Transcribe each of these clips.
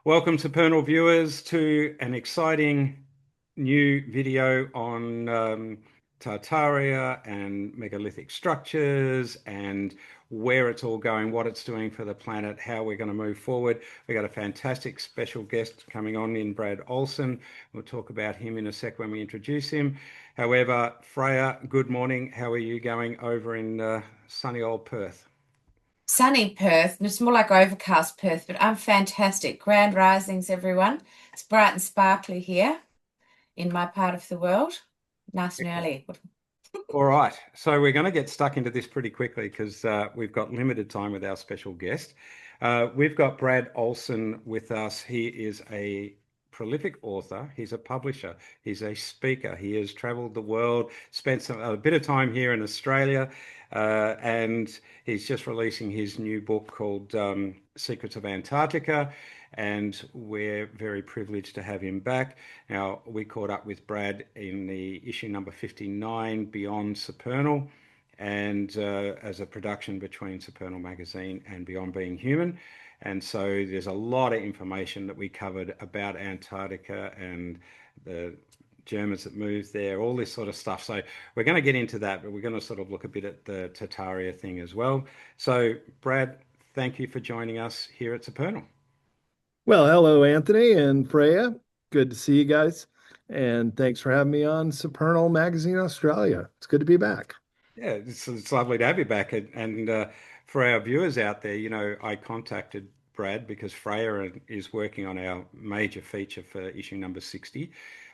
Welcome, Supernal viewers, to an exciting new video on Tartaria and megalithic structures and where it's all going, what it's doing for the planet, how we're going to move forward. We've got a fantastic special guest coming on in Brad Olsen. We'll talk about him in a sec when we introduce him. However, Freya, good morning. How are you going over in sunny old Perth? Sunny Perth, and it's more like overcast Perth, but I'm fantastic. Grand risings, everyone. It's bright and sparkly here in my part of the world. Nice and early. All right, so we're going to get stuck into this pretty quickly because we've got limited time with our special guest. We've got Brad Olsen with us. He is a prolific author. He's a publisher. He's a speaker. He has traveled the world, spent a bit of time here in Australia, and he's just releasing his new book called Secrets of Antarctica. And we're very privileged to have him back. Now, we caught up with Brad in the issue number 59, Beyond Supernal, and as a production between Supernal Magazine and Beyond Being Human. And so there's a lot of information that we covered about Antarctica and the Germans that moved there, all this sort of stuff. So we're going to get into that, but we're going to sort of look a bit at the Tartaria thing as well. So, Brad, thank you for joining us here at Supernal. Well, hello, Anthony and Freya. Good to see you guys. And thanks for having me on Supernal Magazine Australia. It's good to be back. Yeah, it's lovely to have you back. And for our viewers out there, I contacted Brad because Freya is working on our major feature for issue number 60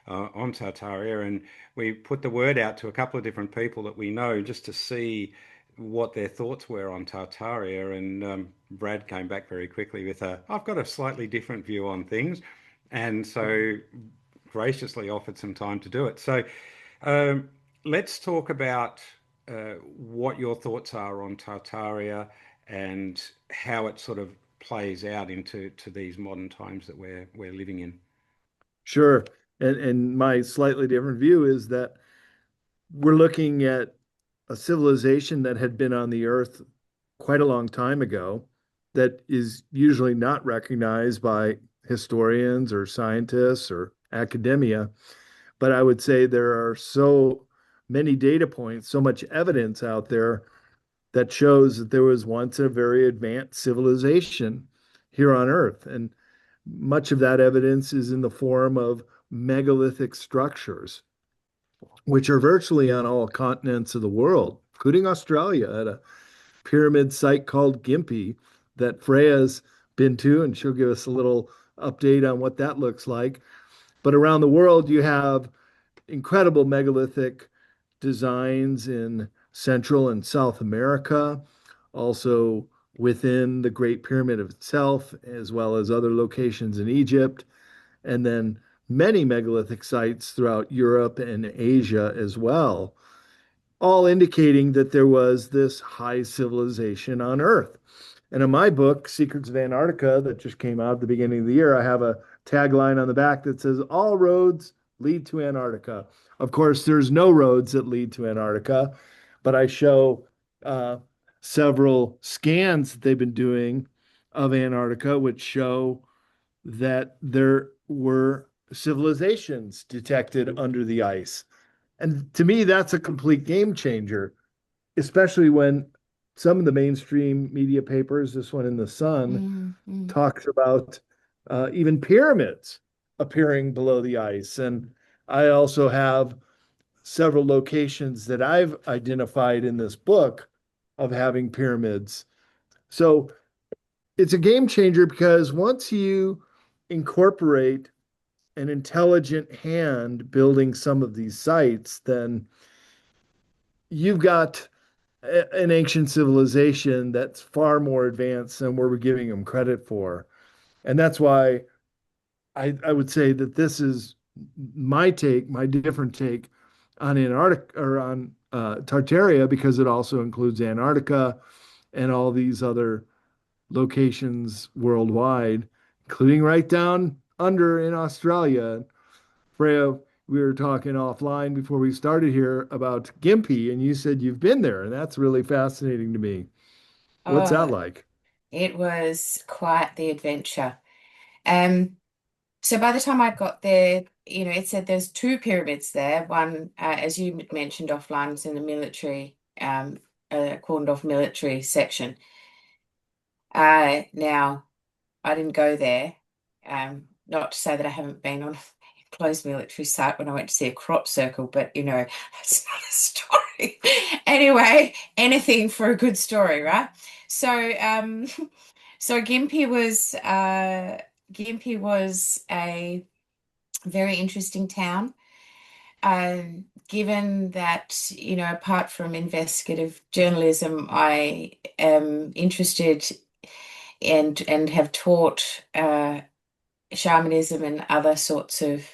on Tartaria. And we put the word out to a couple of different people that we know just to see what their thoughts were on Tartaria. And Brad came back very quickly with I've got a slightly different view on things. And so graciously offered some time to do it. So let's talk about what your thoughts are on Tartaria and how it sort of plays out into these modern times that we're living in. Sure. And my slightly different view is that we're looking at a civilization that had been on the earth quite a long time ago that is usually not recognized by historians or scientists or academia. But I would say there are so many data points, so much evidence out there that shows that there was once a very advanced civilization here on Earth. And much of that evidence is in the form of megalithic structures, which are virtually on all continents of the world, including Australia, at a pyramid site called Gympie that Freya's been to, and she'll give us a little update on what that looks like. But around the world, you have incredible megalithic designs in Central and South America, also within the Great Pyramid itself, as well as other locations in Egypt, and then many megalithic sites throughout Europe and Asia as well, all indicating that there was this high civilization on Earth. And in my book, Secrets of Antarctica, that just came out at the beginning of the year, I have a tagline on the back that says, "All roads lead to Antarctica." Of course, there's no roads that lead to Antarctica, but I show several scans that they've been doing of Antarctica, which show that there were civilizations detected under the ice. And to me, that's a complete game changer, especially when some of the mainstream media papers, this one in the Sun, talks about even pyramids appearing below the ice. And I also have several locations that I've identified in this book of having pyramids. So it's a game changer because once you incorporate an intelligent hand building some of these sites, then you've got an ancient civilization that's far more advanced than we're giving them credit for. And that's why I would say that this is my take, my different take on Antarctica or on Tartaria, because it also includes Antarctica and all these other locations worldwide, including right down under in Australia. Freya, we were talking offline before we started here about Gympie, and you said you've been there, and that's really fascinating to me. What's that Oh, like? it was quite the adventure. So by the time I got there, it said there's two pyramids there. One, as you mentioned offline, was in the military, cordoned off military section. Now, I didn't go there. Not to say that I haven't been on a closed military site when I went to see a crop circle, but that's not a story. Anyway, anything for a good story, right? So, so Gympie was a very interesting town. Given that, apart from investigative journalism, I am interested and have taught shamanism and other sorts of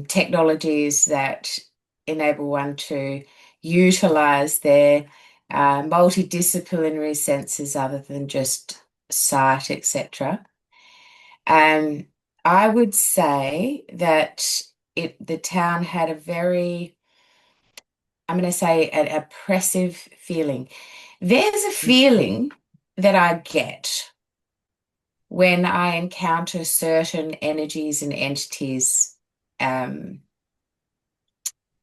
technologies that enable one to utilize their multidisciplinary senses other than just sight, etc. I would say that the town had a very, I'm going to say, an oppressive feeling. There's a feeling that I get when I encounter certain energies and entities in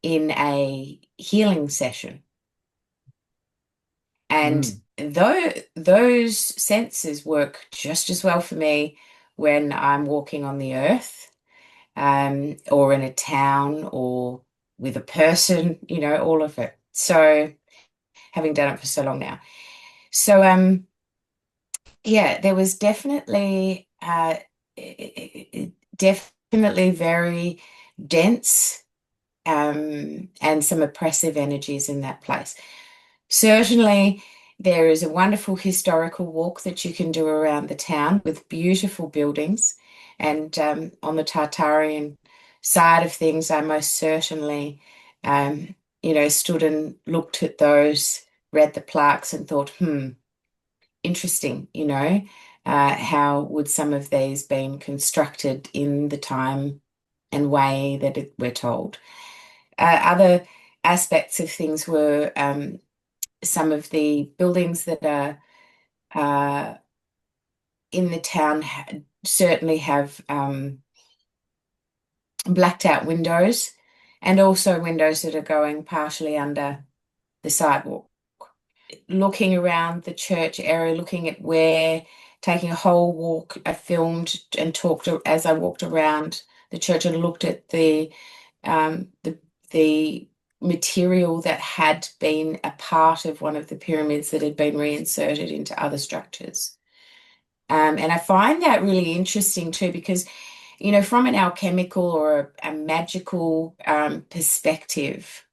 a healing session. And those senses work just as well for me when I'm walking on the earth, or in a town or with a person, all of it. So having done it for so long now. So yeah, there was definitely definitely very dense and some oppressive energies in that place. Certainly, there is a wonderful historical walk that you can do around the town with beautiful buildings. And on the Tartarian side of things, I most certainly, stood and looked at those, read the plaques, and thought, interesting, how would some of these been constructed in the time and way that we're told. Other aspects of things were some of the buildings that are in the town certainly have blacked out windows, and also windows that are going partially under the sidewalk. Looking around the church area, looking at taking a whole walk, I filmed and talked as I walked around the church and looked at the material that had been a part of one of the pyramids that had been reinserted into other structures. And I find that really interesting too, because, from an alchemical or a magical perspective,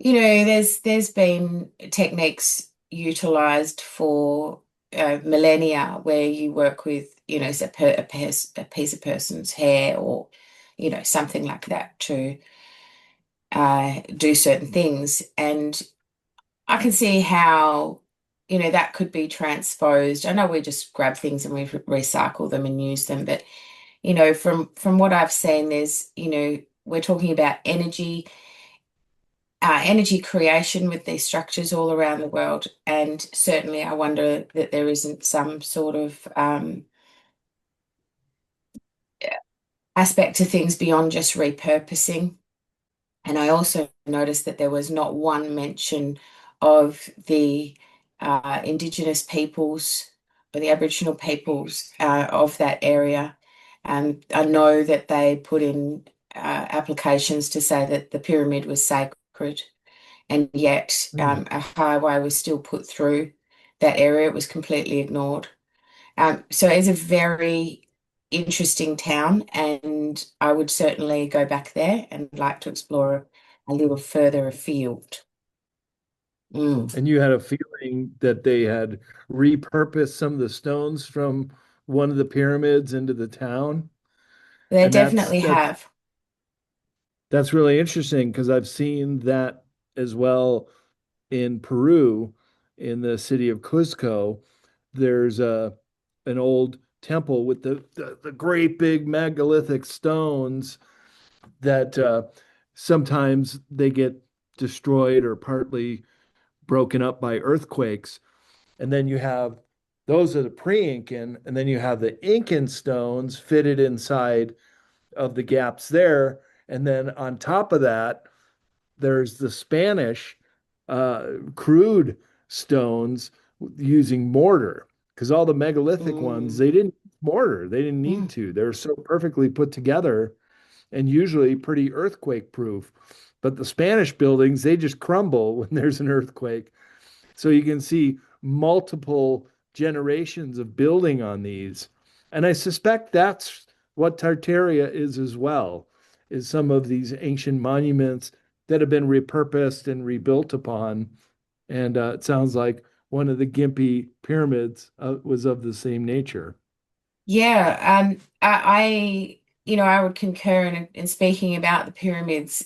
there's been techniques utilized for millennia where you work with, a piece of person's hair or, something like that to do certain things. And I can see how, that could be transposed. I know we just grab things and we recycle them and use them, but, from what I've seen, there's, we're talking about energy creation with these structures all around the world. And certainly I wonder that there isn't some sort of aspect to things beyond just repurposing. And I also noticed that there was not one mention of the Indigenous peoples or the Aboriginal peoples of that area. I know that they put in applications to say that the pyramid was sacred, and yet a highway was still put through that area. It was completely ignored. So it's a very interesting town, and I would certainly go back there and like to explore a little further afield. And you had a feeling that they had repurposed some of the stones from one of the pyramids into the town. They And definitely have. that's really interesting because I've seen that as well in Peru, in the city of Cusco. There's an old temple with the great big megalithic stones that sometimes they get destroyed or partly broken up by earthquakes. And then you have Those are the pre-Incan, and then you have the Incan stones fitted inside of the gaps there. And then on top of that, there's the Spanish crude stones using mortar, because all the megalithic ones, they Mm, didn't mortar, they didn't need mm. to. They're so perfectly put together and usually pretty earthquake proof. But the Spanish buildings, they just crumble when there's an earthquake. So you can see multiple generations of building on these. And I suspect that's what Tartaria is as well, is some of these ancient monuments that have been repurposed and rebuilt upon. And it sounds like one of the Gympie pyramids was of the same nature. Yeah, I would concur in speaking about the pyramids.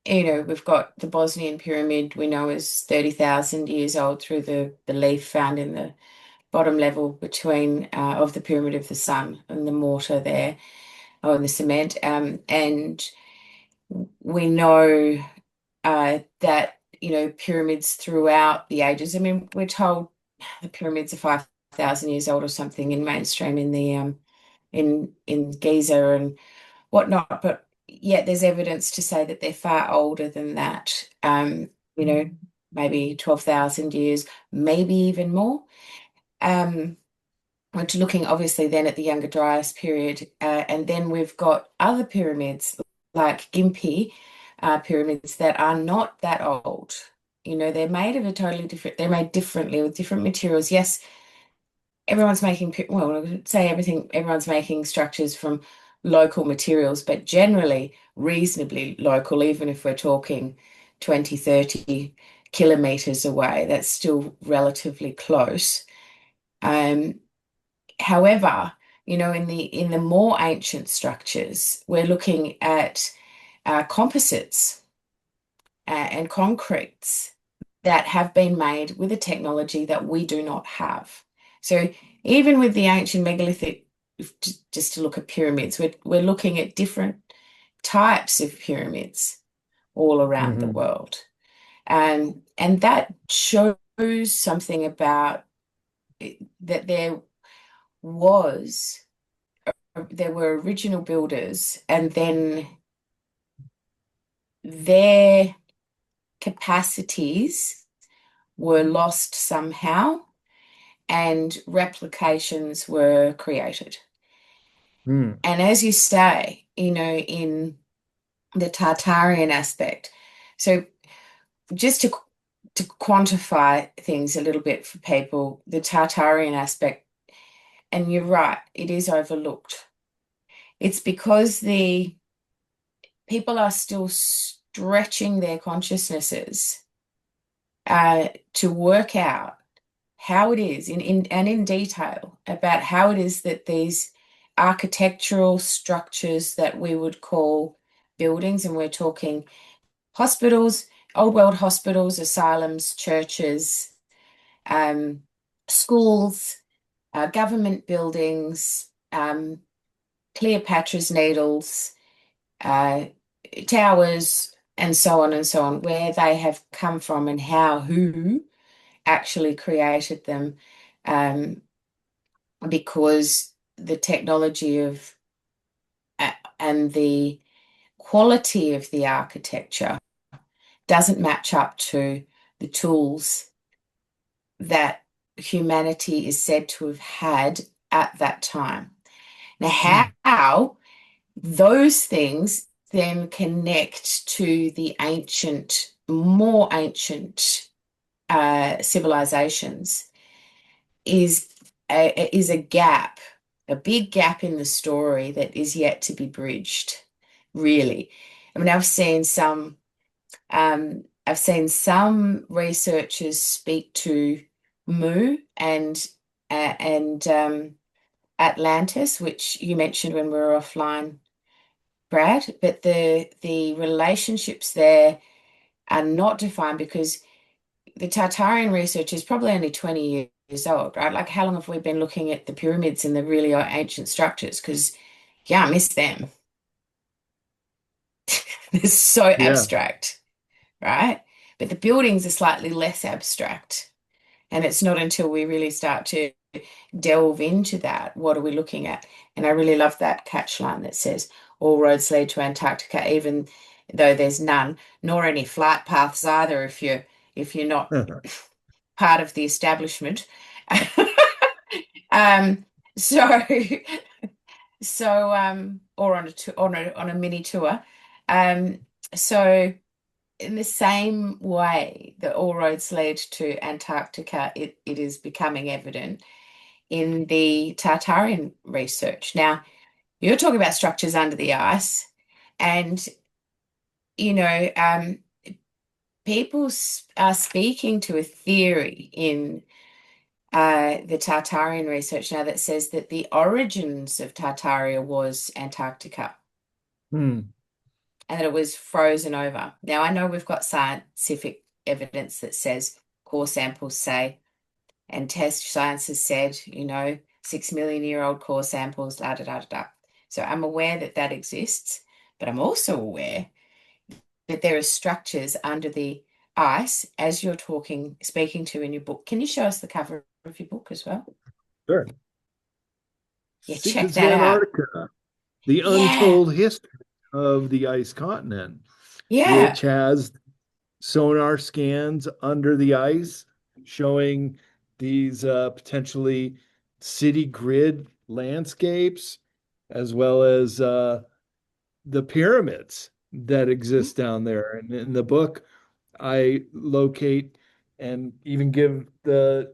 We've got the Bosnian pyramid we know is 30,000 years old through the leaf found in the bottom level between of the Pyramid of the Sun and the mortar there, or in the cement. And we know that, pyramids throughout the ages. I mean, we're told the pyramids are 5,000 years old or something in mainstream in the in Giza and whatnot, but yet there's evidence to say that they're far older than that. Maybe 12,000 years, maybe even more. We're looking obviously then at the Younger Dryas period, and then we've got other pyramids like Gympie pyramids that are not that old. They're made of a totally different, they're made differently with different materials. Yes, everyone's making, well, I would say everyone's making structures from local materials, but generally reasonably local, even if we're talking 20, 30 kilometers away, that's still relatively close. Um, However, in the more ancient structures, we're looking at composites and concretes that have been made with a technology that we do not have. So even with the ancient megalithic, just to look at pyramids, we're looking at different types of pyramids all around the Mhm. world. And that shows something about that was there were original builders, and then their capacities were lost somehow, and replications were created. Hmm. And as you say, in the Tartarian aspect, so just to quantify things a little bit for people, the Tartarian aspect, and you're right, it is overlooked. It's because the people are still stretching their consciousnesses to work out how it is in detail about how it is that these architectural structures that we would call buildings, and we're talking hospitals, old world hospitals, asylums, churches, um, schools, government buildings, Cleopatra's Needles, uh, towers, and so on, where they have come from and who actually created them, um, because the technology of and the quality of the architecture doesn't match up to the tools that humanity is said to have had at that time. Now, Hmm. how those things then connect to the ancient, more ancient civilizations is a gap, a big gap in the story that is yet to be bridged, really. I mean, I've seen some researchers speak to Mu and Atlantis, which you mentioned when we were offline, Brad, but the relationships there are not defined because the Tartarian research is probably only 20 years old, right? Like, how long have we been looking at the pyramids and the really ancient structures? Because, yeah, I miss them. They're so Yeah. abstract, right? But the buildings are slightly less abstract. And it's not until we really start to delve into that, what are we looking at? And I really love that catch line that says, all roads lead to Antarctica, even though there's none, nor any flight paths either if you're not part of the establishment. Um, so or on a mini tour. So in the same way that all roads lead to Antarctica, it is becoming evident in the Tartarian research. Now, you're talking about structures under the ice, and people are speaking to a theory in the Tartarian research now that says that the origins of Tartaria was Antarctica Hmm. and that it was frozen over. Now, I know we've got scientific evidence that says core samples say, and test science has said, 6 million-year-old core samples, da da da da. So I'm aware that that exists, but I'm also aware that there are structures under the ice, as you're speaking to in your book. Can you show us the cover of your book as well? Sure. Yeah, check Secrets of that out. Antarctica, the Yeah, untold history of the ice continent, yeah. which has sonar scans under the ice showing these potentially city grid landscapes, as well as the pyramids that Mhm. exist down there. And in the book, I locate and even give the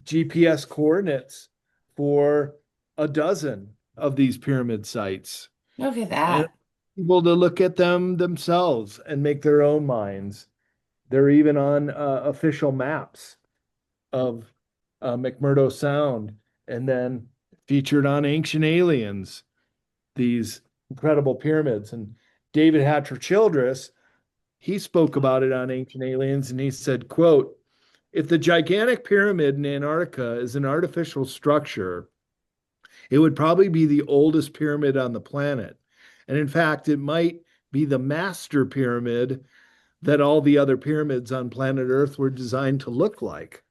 GPS coordinates for a dozen of these pyramid sites, Look at and that. people to look at them themselves and make their own minds. They're even on official maps of McMurdo Sound, and then featured on Ancient Aliens, these incredible pyramids. And David Hatcher Childress, he spoke about it on Ancient Aliens, and he said, quote, if the gigantic pyramid in Antarctica is an artificial structure, it would probably be the oldest pyramid on the planet. And in fact, it might be the master pyramid that all the other pyramids on planet Earth were designed to look like.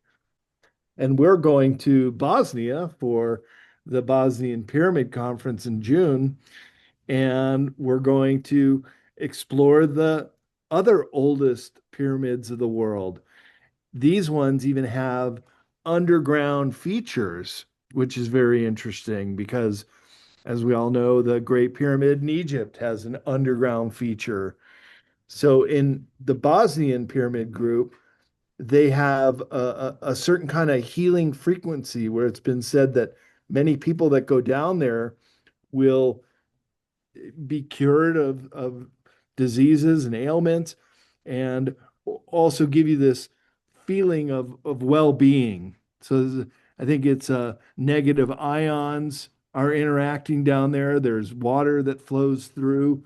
And we're going to Bosnia for the Bosnian Pyramid Conference in June, and we're going to explore the other oldest pyramids of the world. These ones even have underground features, which is very interesting because, as we all know, the Great Pyramid in Egypt has an underground feature. So, in the Bosnian pyramid group, they have a certain kind of healing frequency where it's been said that many people that go down there will be cured of diseases and ailments, and also give you this feeling of well-being. So I think it's negative ions are interacting down there. There's water that flows through.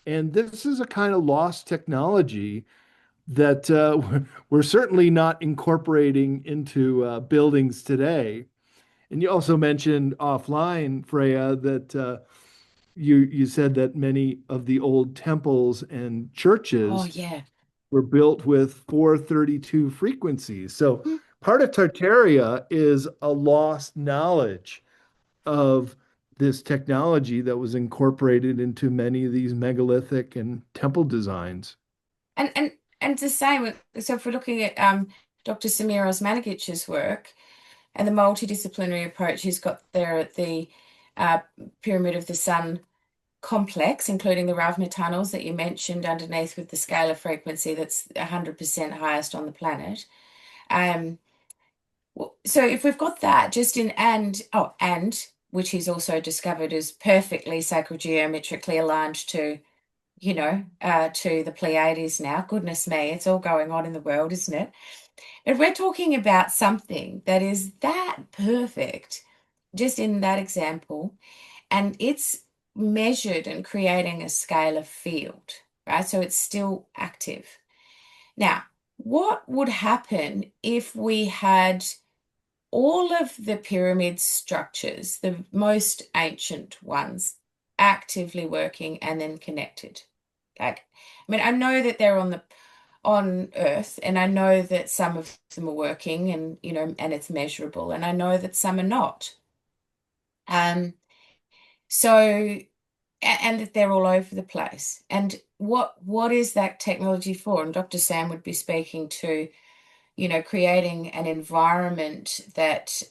And this is a kind of lost technology that we're certainly not incorporating into buildings today. And you also mentioned offline, Freya, that you said that many of the old temples and Oh, churches yeah. were built with 432 frequencies. So Hmm. part of Tartaria is a lost knowledge of this technology that was incorporated into many of these megalithic and temple designs. And and and the same so if we're looking at Dr. Samir Osmanagic's work and the multidisciplinary approach he's got there at the uh, Pyramid of the Sun complex, including the Ravna tunnels that you mentioned underneath with the scale of frequency that's 100% highest on the planet. Um, so if we've got that just in and which he's also discovered is perfectly sacrogeometrically aligned to the Pleiades now. Goodness me, it's all going on in the world, isn't it? And we're talking about something that is that perfect, just in that example, and it's measured and creating a scalar field, right? So it's still active. Now, what would happen if we had all of the pyramid structures, the most ancient ones, actively working and then connected? Like, I mean, I know that they're on Earth, and I know that some of them are working, and and it's measurable, and I know that some are not. So and that they're all over the place. And what is that technology for? And Dr. Sam would be speaking to, creating an environment that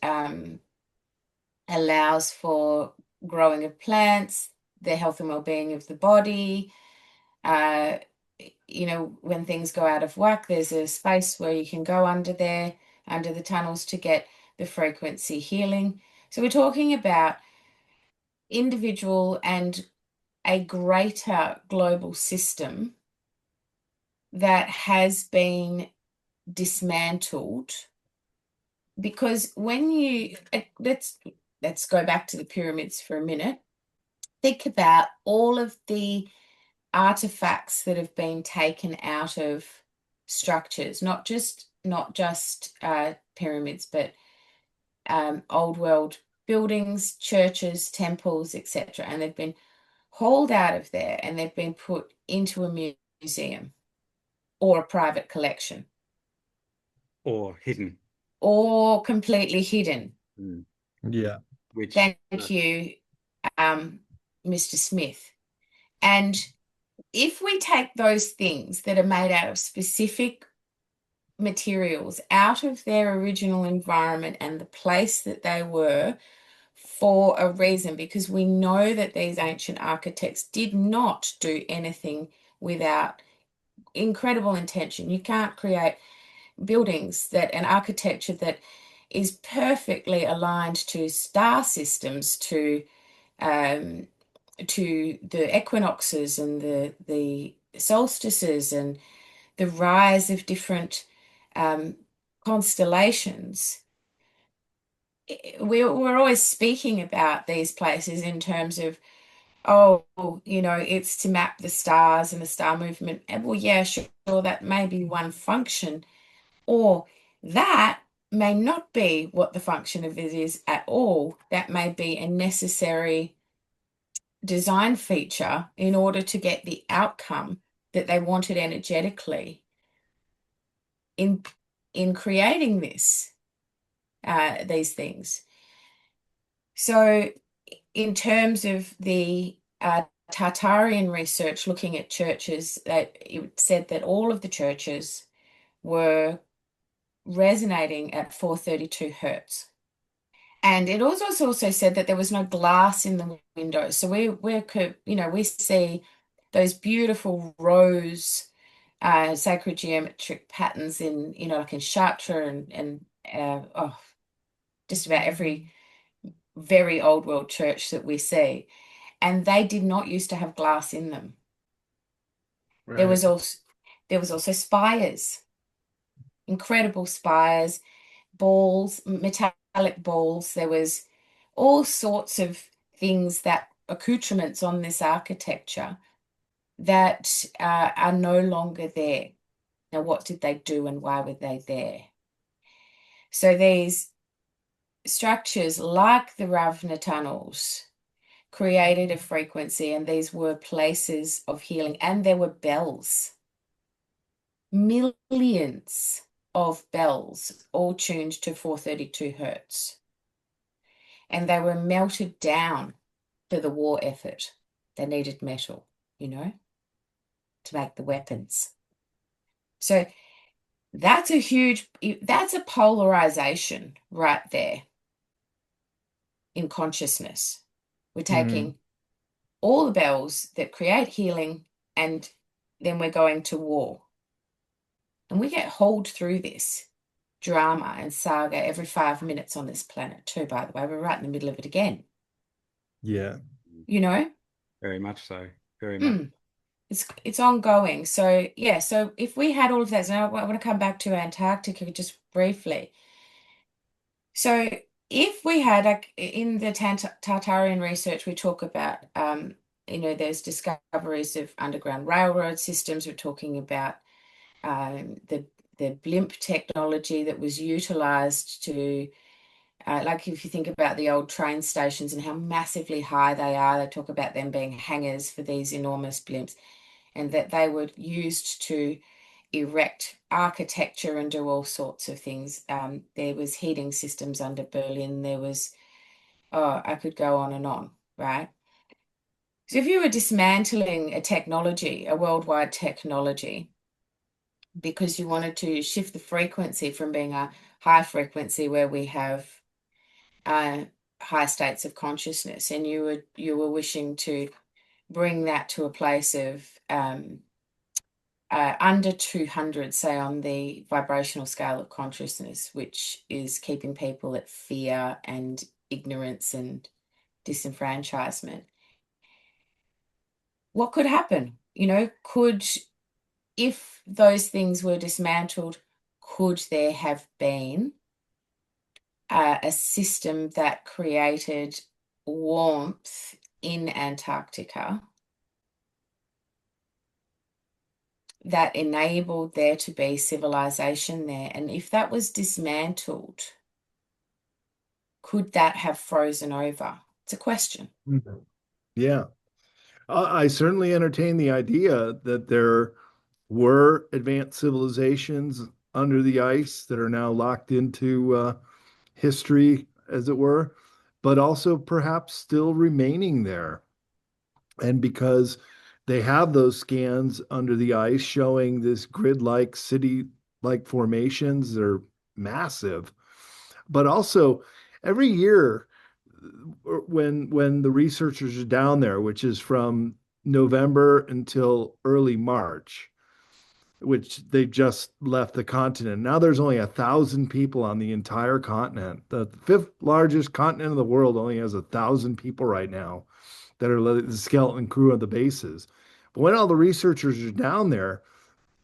allows for growing of plants, the health and well-being of the body. When things go out of whack, there's a space where you can go under there, under the tunnels, to get the frequency healing. So we're talking about individual and a greater global system that has been dismantled, because when you let's go back to the pyramids for a minute. Think about all of the artifacts that have been taken out of structures, not just pyramids, but old world buildings, churches, temples, etc. And they've been hauled out of there and they've been put into a museum or a private collection. Or hidden. Or completely hidden. Yeah. Thank you, Mr. Smith. And if we take those things that are made out of specific materials out of their original environment and the place that they were for a reason, because we know that these ancient architects did not do anything without incredible intention. You can't create buildings and architecture that is perfectly aligned to star systems, to the equinoxes and the solstices and the rise of different constellations. We're always speaking about these places in terms of, it's to map the stars and the star movement. And well, yeah, sure, that may be one function, or that may not be what the function of it is at all. That may be a necessary design feature in order to get the outcome that they wanted energetically in creating these things. So in terms of the Tartarian research looking at churches, that it said that all of the churches were resonating at 432 hertz. And it also said that there was no glass in the windows. So we see those beautiful rose sacred geometric patterns in, like in Chartres and just about every very old world church that we see. And they did not used to have glass in them. Right. There was also spires, incredible spires, balls, metallic balls. There was all sorts of things, that accoutrements on this architecture that are no longer there. Now, what did they do and why were they there? So these structures, like the Ravna tunnels, created a frequency, and these were places of healing. And there were bells, millions of bells, all tuned to 432 hertz. And they were melted down for the war effort. They needed metal, to make the weapons. So that's a polarization right there in consciousness. We're taking all the bells that create healing, and then we're going to war. And we get hauled through this drama and saga every 5 minutes on this planet too, by the way. We're right in the middle of it again. Yeah. Very much so. Very much. It's ongoing. So yeah, so if we had all of that, and I want to come back to Antarctica just briefly. So if we had, like in the Tartarian research, we talk about there's discoveries of underground railroad systems. We're talking about the blimp technology that was utilized to like if you think about the old train stations and how massively high they are, they talk about them being hangars for these enormous blimps, and that they were used to erect architecture and do all sorts of things. There was heating systems under Berlin. There was, oh, I could go on, right? So if you were dismantling a technology, a worldwide technology, because you wanted to shift the frequency from being a high frequency where we have high states of consciousness, and you were wishing to bring that to a place of under 200, say, on the vibrational scale of consciousness, which is keeping people at fear and ignorance and disenfranchisement. What could happen? If those things were dismantled, could there have been a system that created warmth in Antarctica that enabled there to be civilization there? And if that was dismantled, could that have frozen over? It's a question. Yeah. I certainly entertain the idea that there were advanced civilizations under the ice that are now locked into history, as it were, but also perhaps still remaining there. And because they have those scans under the ice showing this grid-like, city-like formations, they're massive. But also, every year, when the researchers are down there, which is from November until early March, which they just left the continent. Now there's only 1,000 people on the entire continent. The fifth largest continent in the world only has 1,000 people right now that are the skeleton crew of the bases. But when all the researchers are down there,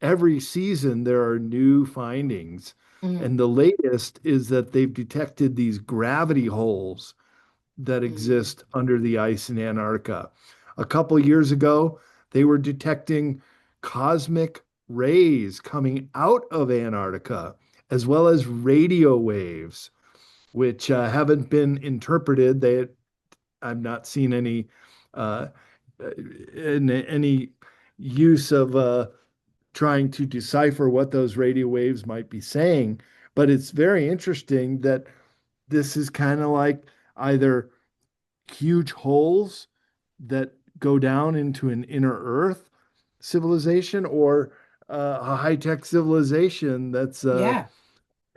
every season there are new findings. And the latest is that they've detected these gravity holes that exist under the ice in Antarctica. A couple years ago, they were detecting cosmic rays coming out of Antarctica, as well as radio waves, which haven't been interpreted. I've not seen any use of trying to decipher what those radio waves might be saying. But it's very interesting that this is kind of like either huge holes that go down into an inner Earth civilization or a high-tech civilization that's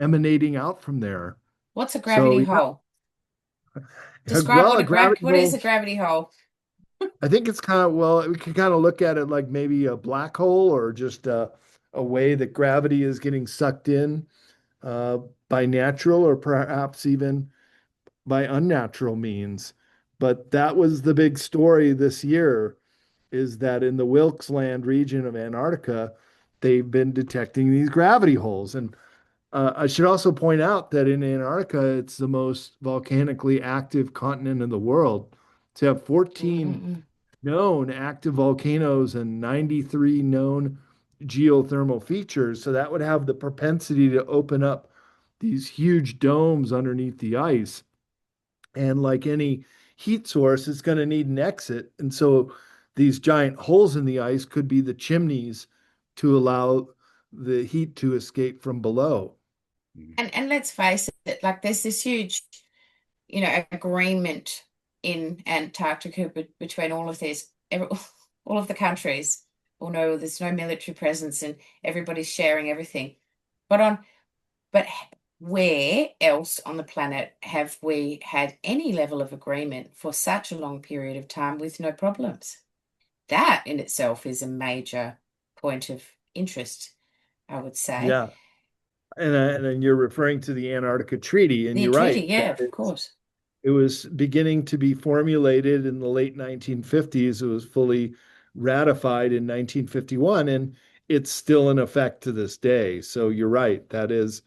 emanating out from there. What's a gravity hole? Describe well, what is a gravity hole? I think it's kind of, well, we can kind of look at it like maybe a black hole or just a way that gravity is getting sucked in by natural or perhaps even by unnatural means. But that was the big story this year, is that in the Wilkes Land region of Antarctica, they've been detecting these gravity holes. And I should also point out that in Antarctica, it's the most volcanically active continent in the world. To have 14 known active volcanoes and 93 known geothermal features. So that would have the propensity to open up these huge domes underneath the ice. And like any heat source, it's going to need an exit. And so these giant holes in the ice could be the chimneys to allow the heat to escape from below. And let's face it, like there's this huge, agreement in Antarctica between all of the countries. There's no military presence and everybody's sharing everything. But where else on the planet have we had any level of agreement for such a long period of time with no problems? That in itself is a major point of interest, I would say. Yeah. And you're referring to the Antarctica Treaty, and you're right. Yeah, of course. It was beginning to be formulated in the late 1950s. It was fully ratified in 1951, and it's still in effect to this day. So you're right. That is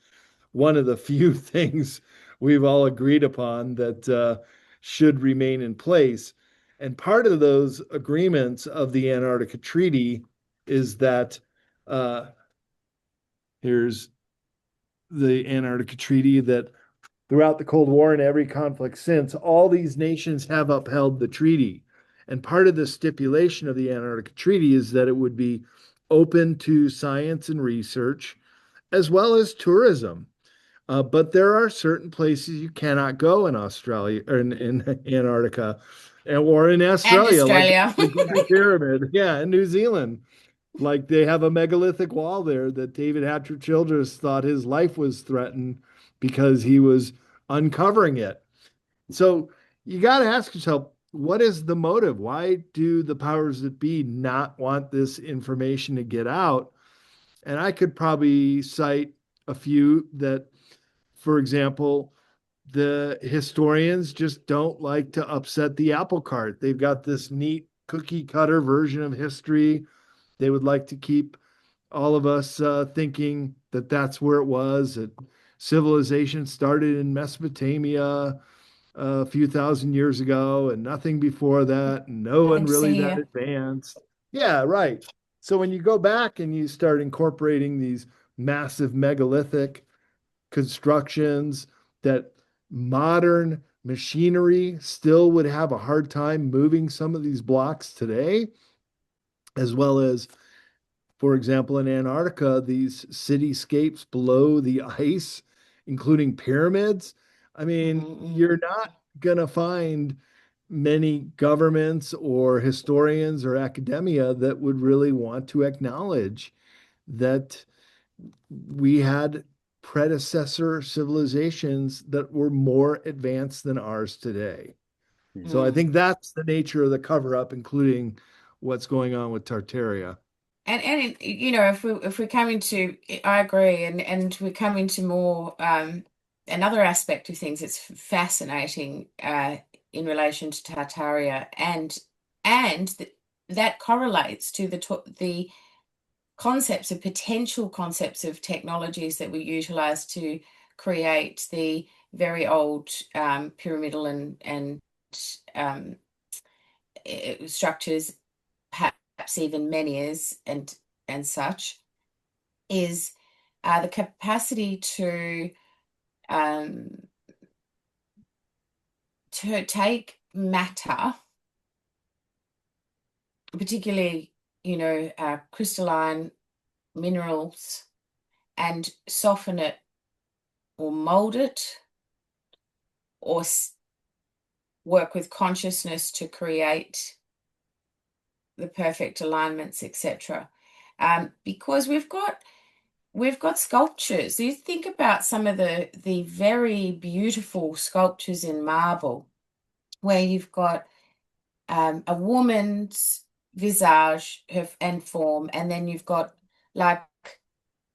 one of the few things we've all agreed upon that should remain in place. And part of those agreements of the Antarctica Treaty is that here's the Antarctica Treaty, that throughout the Cold War and every conflict since, all these nations have upheld the treaty. And part of the stipulation of the Antarctica Treaty is that it would be open to science and research, as well as tourism. But there are certain places you cannot go in Australia or in Antarctica or in And Australia, like Australia. the Giza Pyramid. Yeah, in New Zealand. Like they have a megalithic wall there that David Hatcher Childress thought his life was threatened because he was uncovering it. So you got to ask yourself, what is the motive? Why do the powers that be not want this information to get out? And I could probably cite a few that, for example, the historians just don't like to upset the apple cart. They've got this neat cookie cutter version of history. They would like to keep all of us thinking that that's where it was. That civilization started in Mesopotamia a few thousand years ago and nothing before that, and no one Nothing to really see that here. advanced. Yeah, right. So when you go back and you start incorporating these massive megalithic constructions that modern machinery still would have a hard time moving some of these blocks today, as well as, for example, in Antarctica, these cityscapes below the ice, including pyramids. I mean, Mm-mm. you're not going to find many governments or historians or academia that would really want to acknowledge that we had predecessor civilizations that were more advanced than ours today. So I Mm. think that's the nature of the cover up, including what's going on with Tartaria. And you know, if we come into, I agree, and we come into more another aspect of things that's fascinating in relation to Tartaria, and that correlates to the concepts of potential concepts of technologies that we utilize to create the very old pyramidal and um, structures, perhaps even menhirs and such, is the capacity um, to take matter, particularly, you know, crystalline minerals, and soften it or mold it or work with consciousness to create the perfect alignments, etc. Because we've got sculptures. You think about some of the very beautiful sculptures in marble, where you've got a woman's visage and form, and then you've got like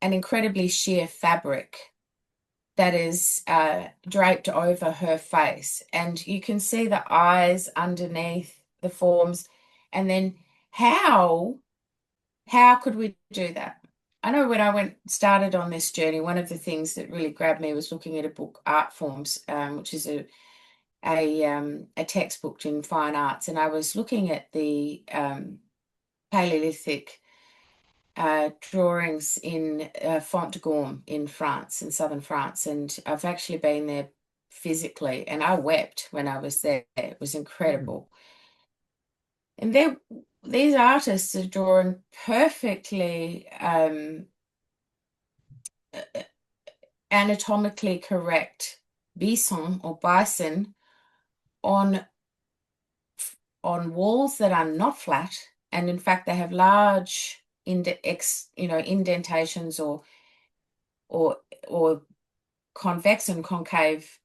an incredibly sheer fabric that is draped over her face, and you can see the eyes underneath the forms. And then how could we do that? I know when I started on this journey, one of the things that really grabbed me was looking at a book, Art Forms, which is a textbook in fine arts, and I was looking at the Paleolithic drawings in Font de Gorme in France, in southern France, and I've actually been there physically, and I wept when I was there. It was incredible. And these artists are drawing perfectly anatomically correct bison or bison on walls that are not flat, and in fact they have large indentations or or convex and concave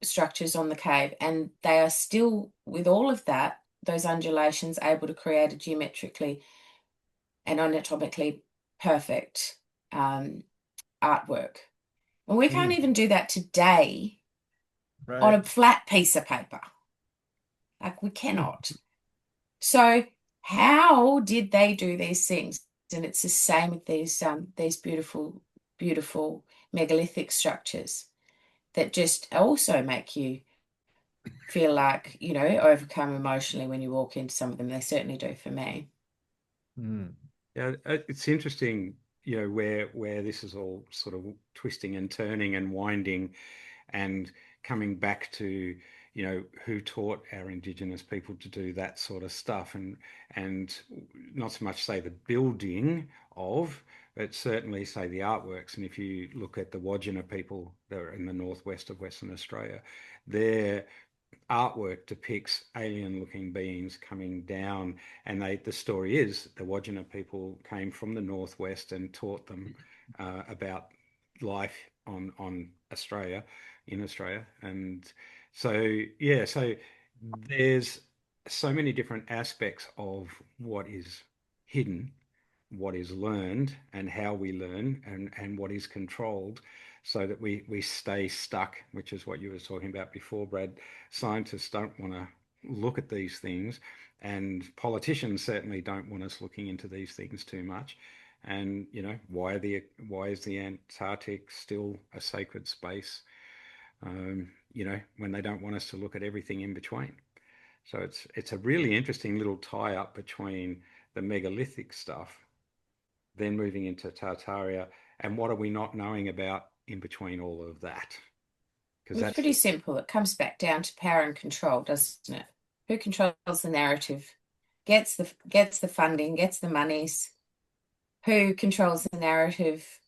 structures on the cave, and they are still, with all of that, those undulations, able to create a geometrically and anatomically perfect artwork. And we can't even do that today on Right. a flat piece of paper. Like, we cannot. So how did they do these things? And it's the same with these beautiful, beautiful megalithic structures that just also make you feel like, you know, overcome emotionally when you walk into some of them. They certainly do for me. Mm. Yeah, it's interesting, you know, where this is all sort of twisting and turning and winding and coming back to, who taught our Indigenous people to do that sort of stuff, and not so much say the building of, but certainly say the artworks. And if you look at the Wodjina people that are in the northwest of Western Australia, their artwork depicts alien-looking beings coming down, and the story is the Wodjina people came from the northwest and taught them about life on Australia, in Australia. And so so there's so many different aspects of what is hidden, what is learned, and how we learn, and what is controlled, so that we stay stuck, which is what you were talking about before, Brad. Scientists don't want to look at these things, and politicians certainly don't want us looking into these things too much. And why is the Antarctic still a sacred space? When they don't want us to look at everything in between. So it's a really interesting little tie up between the megalithic stuff, then moving into Tartaria, and what are we not knowing about in between all of that? Because It's pretty simple. It comes back down to power and control, doesn't it? Who controls the narrative, gets the funding, gets the monies, who controls the narrative.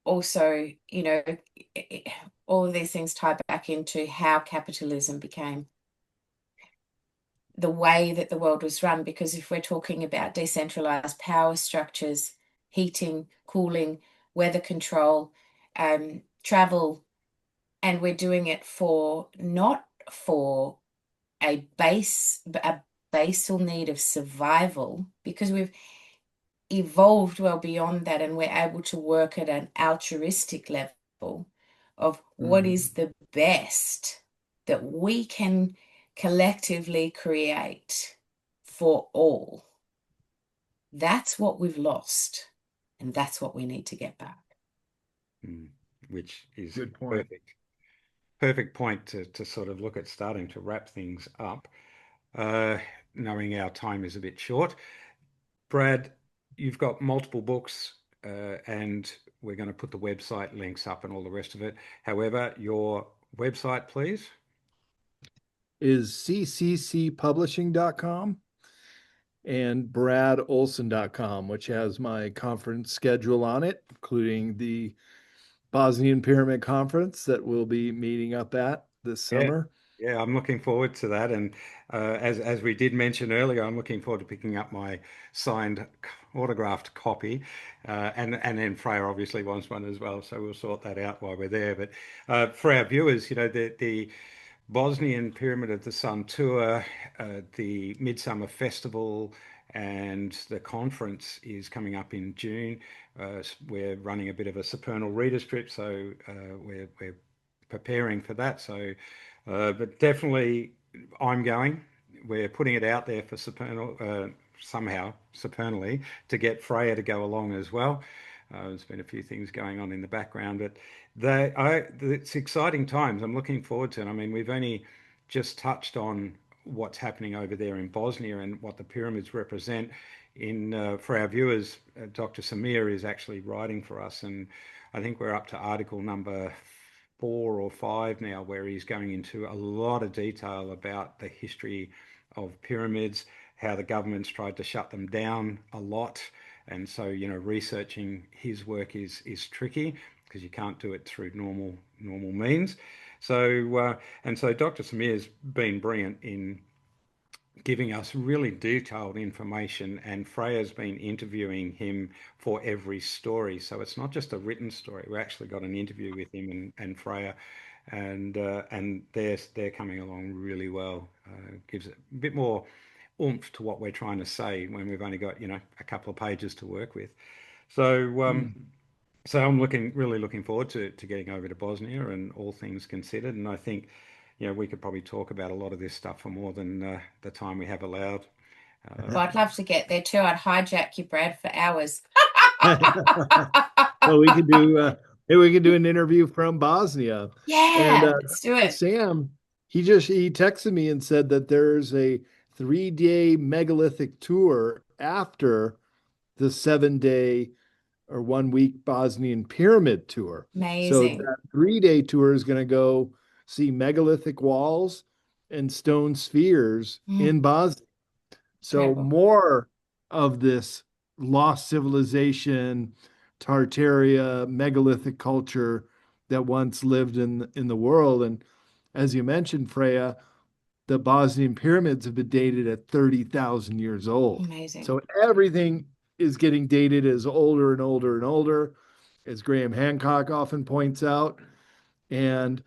Also, all of these things tie back into how capitalism became the way that the world was run. Because if we're talking about decentralized power structures, heating, cooling, weather control, travel, and we're doing it not for a basal need of survival, because we've evolved well beyond that, and we're able to work at an altruistic level of what is the best that we can collectively create for all. That's what we've lost, and that's what we need to get back. Which is good point. Perfect point to sort of look at starting to wrap things up, knowing our time is a bit short. Brad, you've got multiple books, and we're going to put the website links up and all the rest of it. However, your website, please, is cccpublishing.com and bradolsen.com, which has my conference schedule on it, including the Bosnian Pyramid Conference that we'll be meeting up at this summer. Yeah, I'm looking forward to that. And as we did mention earlier, I'm looking forward to picking up my signed autographed copy. And then Freya obviously wants one as well. So we'll sort that out while we're there. But for our viewers, the Bosnian Pyramid of the Sun tour, the Midsummer Festival, and the conference is coming up in June. We're running a bit of a Supernal readers trip, so we're preparing for that. So, but definitely, I'm going. We're putting it out there for Supernal, somehow Supernally, to get Freya to go along as well. There's been a few things going on in the background, but it's exciting times. I'm looking forward to it. I mean, we've only just touched on what's happening over there in Bosnia and what the pyramids represent. For our viewers, Dr. Samir is actually writing for us, and I think we're up to article number 4 or 5 now, where he's going into a lot of detail about the history of pyramids, how the government's tried to shut them down a lot. And so, researching his work is tricky, because you can't do it through normal means. So, and so Dr. Samir's been brilliant in giving us really detailed information, and Freya's been interviewing him for every story. So it's not just a written story. We actually got an interview with him and Freya, and they're coming along really well. Gives it a bit more oomph to what we're trying to say when we've only got a couple of pages to work with. So so I'm really looking forward to getting over to Bosnia, and all things considered. And I think we could probably talk about a lot of this stuff for more than the time we have allowed. Well, I'd love to get there too. I'd hijack you, Brad, for hours. Well, we could do an interview from Bosnia. Yeah, and let's do it. Sam, he texted me and said that there's a 3-day megalithic tour after the 7-day or 1-week Bosnian pyramid tour. Amazing. So that 3-day tour is going to go see megalithic walls and stone spheres in Mm, Bosnia. So incredible. more of this lost civilization, Tartaria, megalithic culture that once lived in the world. And as you mentioned, Freya, the Bosnian pyramids have been dated at 30,000 years old. Amazing. So everything is getting dated as older and older and older, as Graham Hancock often points out. And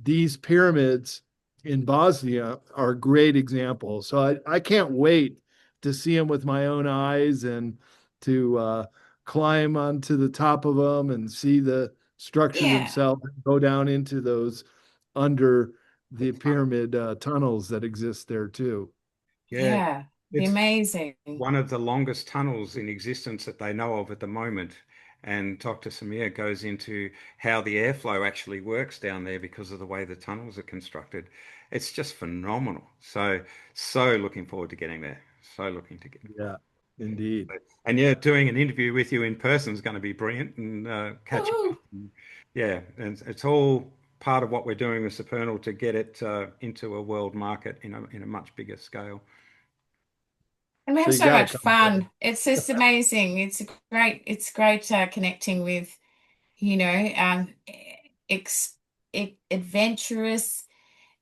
these pyramids in Bosnia are a great example. So I can't wait to see them with my own eyes and to climb onto the top of them and see the structure Yeah. themselves, go down into those under the pyramid tunnels that exist there too. Yeah, Yeah. Be it's amazing. one of the longest tunnels in existence that they know of at the moment. And Dr. Samir goes into how the airflow actually works down there because of the way the tunnels are constructed. It's just phenomenal. So looking forward to getting there. So looking to get. Yeah, indeed. And yeah, doing an interview with you in person is going to be brilliant and catching Woohoo. up. And, yeah, and it's all part of what we're doing with Supernal to get it into a world market in a much bigger scale. And we So have you so got to much come back. fun. It's just amazing. It's great connecting with, you know, ex adventurous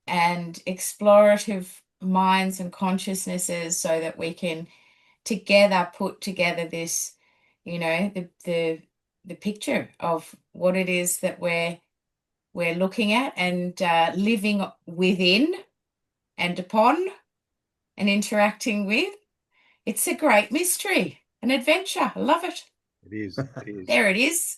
and explorative minds and consciousnesses so that we can together put together this, the picture of what it is that we're looking at and living within and upon and interacting with. It's a great mystery, an adventure. I love it. It is. It is. There it is.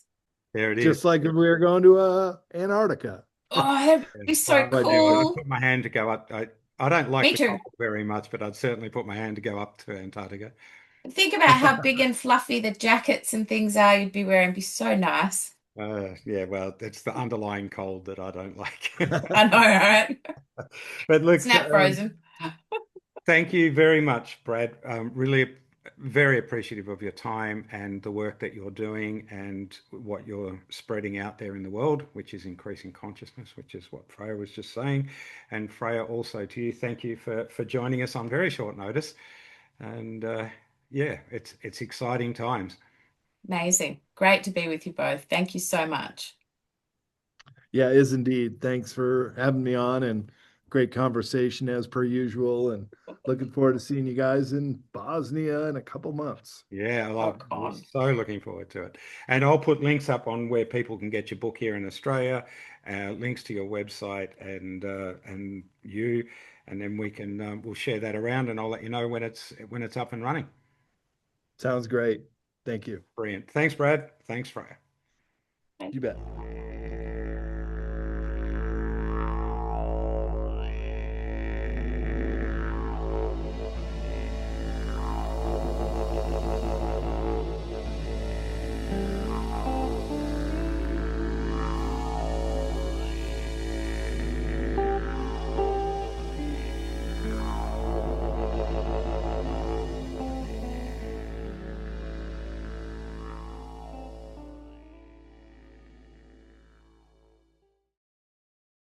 There it is. Just like if we were going to Antarctica. Oh, that'd Yeah. be so Well, Yeah, well, I'd cool. put my hand to go up. I don't like Me the too. cold very much, but I'd certainly put my hand to go up to Antarctica. Think about how big and fluffy the jackets and things are you'd be wearing. It'd be so nice. Yeah, well, it's the underlying cold that I don't like. I know, right? But look, Snap frozen. thank you very much, Brad. Really very appreciative of your time and the work that you're doing and what you're spreading out there in the world, which is increasing consciousness, which is what Freya was just saying. And Freya, also to you, thank you for joining us on very short notice. And yeah, it's exciting times. Amazing. Great to be with you both. Thank you so much. Yeah, is indeed. Thanks for having me on and great conversation as per usual. And looking forward to seeing you guys in Bosnia in a couple months. Yeah, Oh, we're God. so looking forward to it. And I'll put links up on where people can get your book here in Australia, links to your website and you, and then we'll share that around, and I'll let you know when it's up and running. Sounds great. Thank you. Brilliant. Thanks, Brad. Thanks, Freya. You bet.